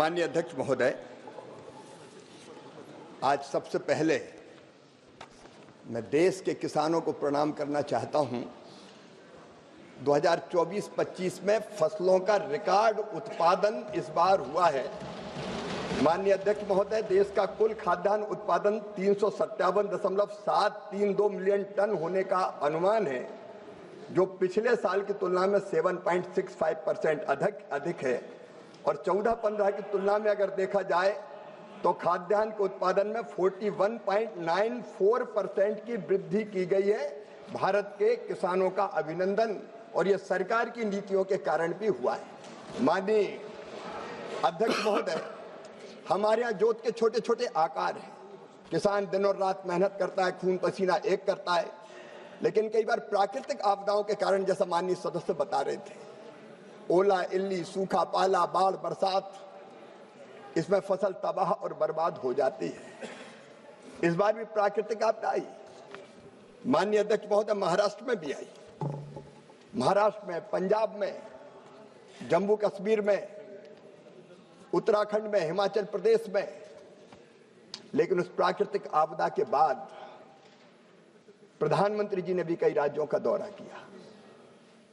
माननीय अध्यक्ष महोदय, आज सबसे पहले मैं देश के किसानों को प्रणाम करना चाहता हूं। 2024-25 में फसलों का रिकॉर्ड उत्पादन इस बार हुआ है। माननीय अध्यक्ष महोदय, देश का कुल खाद्यान्न उत्पादन 357.732 मिलियन टन होने का अनुमान है, जो पिछले साल की तुलना में 7.65% अधिक है। और 14-15 की तुलना में अगर देखा जाए तो खाद्यान्न के उत्पादन में 41.94% की वृद्धि की गई है। भारत के किसानों का अभिनंदन, और ये सरकार की नीतियों के कारण भी हुआ है। माननीय अध्यक्ष महोदय, हमारे यहाँ जोत के छोटे छोटे आकार हैं। किसान दिन और रात मेहनत करता है, खून पसीना एक करता है, लेकिन कई बार प्राकृतिक आपदाओं के कारण, जैसा माननीय सदस्य बता रहे थे, ओला, इल्ली, सूखा, पाला, बाढ़, बरसात, इसमें फसल तबाह और बर्बाद हो जाती है। इस बार भी प्राकृतिक आपदा आई। माननीय अध्यक्ष महोदय, महाराष्ट्र में भी आई। महाराष्ट्र में, पंजाब में, जम्मू कश्मीर में, उत्तराखंड में, हिमाचल प्रदेश में। लेकिन उस प्राकृतिक आपदा के बाद प्रधानमंत्री जी ने भी कई राज्यों का दौरा किया,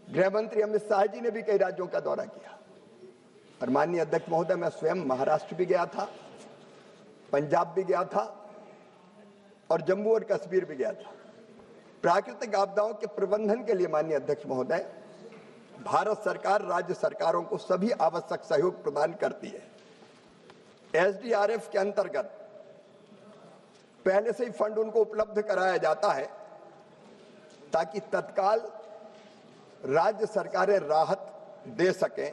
गृह मंत्री अमित शाह जी ने भी कई राज्यों का दौरा किया। और माननीय अध्यक्ष महोदय, मैं स्वयं महाराष्ट्र भी गया था, पंजाब भी गया था और जम्मू और कश्मीर भी गया था। प्राकृतिक आपदाओं के प्रबंधन के लिए माननीय अध्यक्ष महोदय, भारत सरकार राज्य सरकारों को सभी आवश्यक सहयोग प्रदान करती है। एसडीआरएफ के अंतर्गत पहले से ही फंड उनको उपलब्ध कराया जाता है, ताकि तत्काल राज्य सरकारें राहत दे सकें।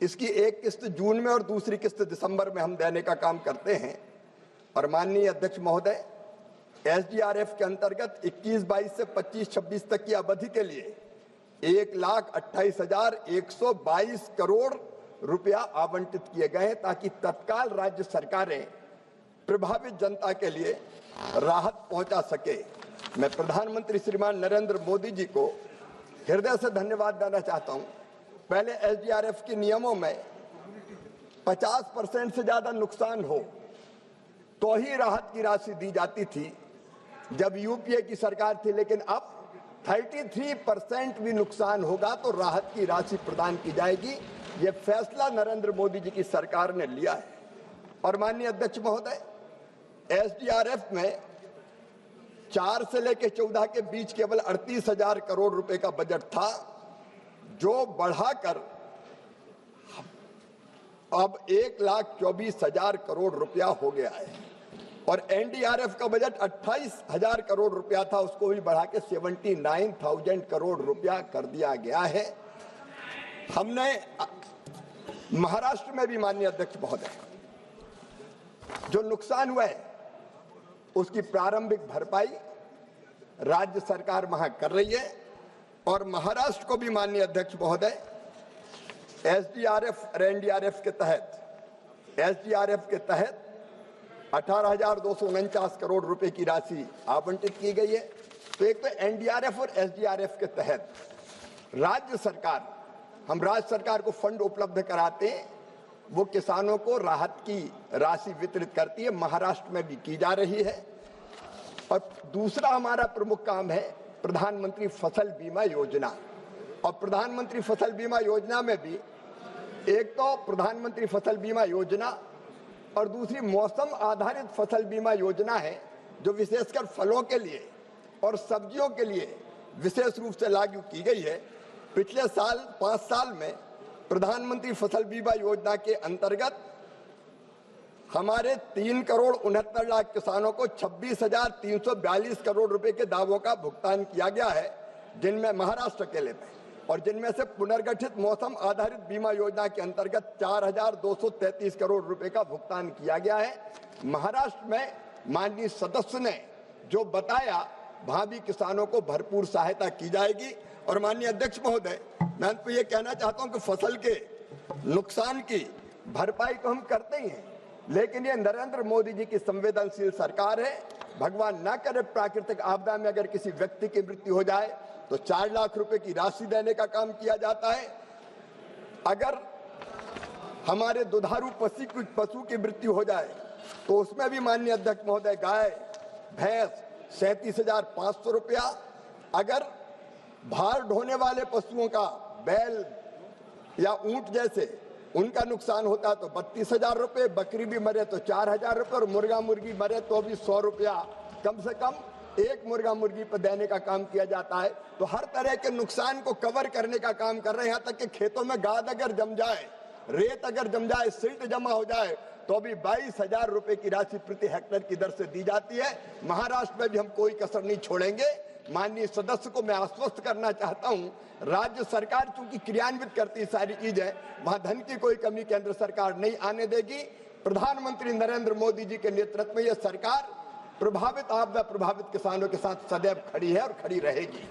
इसकी एक किस्त जून में और दूसरी किस्त दिसंबर में हम देने का काम करते हैं। और माननीय अध्यक्ष महोदय, एसडीआरएफ के अंतर्गत 21-22 से 25-26 तक की अवधि के लिए 1,28,122 करोड़ रुपया आवंटित किए गए हैं, ताकि तत्काल राज्य सरकारें प्रभावित जनता के लिए राहत पहुंचा सके। मैं प्रधानमंत्री श्रीमान नरेंद्र मोदी जी को हृदय से धन्यवाद देना चाहता हूं। पहले एसडीआरएफ के नियमों में 50% से ज्यादा नुकसान हो तो ही राहत की राशि दी जाती थी जब यूपीए की सरकार थी, लेकिन अब 33% भी नुकसान होगा तो राहत की राशि प्रदान की जाएगी। ये फैसला नरेंद्र मोदी जी की सरकार ने लिया है। और माननीय अध्यक्ष महोदय, एसडीआरएफ में 4 से लेकर 14 के बीच केवल 38,000 करोड़ रुपए का बजट था, जो बढ़ाकर अब 1,24,000 करोड़ रुपया हो गया है। और एनडीआरएफ का बजट 28,000 करोड़ रुपया था, उसको भी बढ़ा के 79,000 करोड़ रुपया कर दिया गया है। हमने महाराष्ट्र में भी माननीय अध्यक्ष महोदय, जो नुकसान हुआ है उसकी प्रारंभिक भरपाई राज्य सरकार वहां कर रही है। और महाराष्ट्र को भी माननीय अध्यक्ष महोदय, एसडीआरएफ और एनडीआरएफ के तहत 18,249 करोड़ रुपए की राशि आवंटित की गई है। तो एक तो एनडीआरएफ और एसडीआरएफ के तहत हम राज्य सरकार को फंड उपलब्ध कराते हैं, वो किसानों को राहत की राशि वितरित करती है। महाराष्ट्र में भी की जा रही है। और दूसरा हमारा प्रमुख काम है प्रधानमंत्री फसल बीमा योजना। और प्रधानमंत्री फसल बीमा योजना में भी एक तो प्रधानमंत्री फसल बीमा योजना और दूसरी मौसम आधारित फसल बीमा योजना है, जो विशेषकर फलों के लिए और सब्जियों के लिए विशेष रूप से लागू की गई है। पिछले साल 5 साल में प्रधानमंत्री फसल बीमा योजना के अंतर्गत हमारे 3,69,00,000 किसानों को 26,342 करोड़ रुपए के दावों का भुगतान किया गया है, जिनमें महाराष्ट्र अकेले में, और जिनमें से पुनर्गठित मौसम आधारित बीमा योजना के अंतर्गत 4,233 करोड़ रुपए का भुगतान किया गया है। महाराष्ट्र में माननीय सदस्य ने जो बताया, वहां भी किसानों को भरपूर सहायता की जाएगी। और माननीय अध्यक्ष महोदय, मैं तो ये कहना चाहता हूं कि फसल के नुकसान की भरपाई तो हम करते ही हैं, लेकिन ये नरेंद्र मोदी जी की संवेदनशील सरकार है। भगवान ना करे प्राकृतिक आपदा में अगर किसी व्यक्ति की मृत्यु हो जाए तो 4 लाख रुपए की राशि देने का काम किया जाता है। अगर हमारे दुधारू पशु की मृत्यु हो जाए तो उसमें भी माननीय अध्यक्ष महोदय गाय भैंस 37,500 रुपया, अगर भार ढोने वाले पशुओं का बैल या ऊंट जैसे उनका नुकसान होता है तो 32,000 रुपये, बकरी भी मरे तो 4,000 रुपये और मुर्गा मुर्गी मरे तो भी 100 रुपया कम से कम एक मुर्गा मुर्गी पर देने का काम किया जाता है। तो हर तरह के नुकसान को कवर करने का काम कर रहे हैं। यहाँ तक कि खेतों में गाद अगर जम जाए, रेत अगर जम जाए, सिल्ट जमा हो जाए तो भी 22,000 रुपए की राशि प्रति हेक्टेयर की दर से दी जाती है। महाराष्ट्र में भी हम कोई कसर नहीं छोड़ेंगे। माननीय सदस्य को मैं आश्वस्त करना चाहता हूं, राज्य सरकार चूंकि क्रियान्वित करती है सारी चीजें, वहां धन की कोई कमी केंद्र सरकार नहीं आने देगी। प्रधानमंत्री नरेंद्र मोदी जी के नेतृत्व में यह सरकार प्रभावित आपदा प्रभावित किसानों के साथ सदैव खड़ी है और खड़ी रहेगी।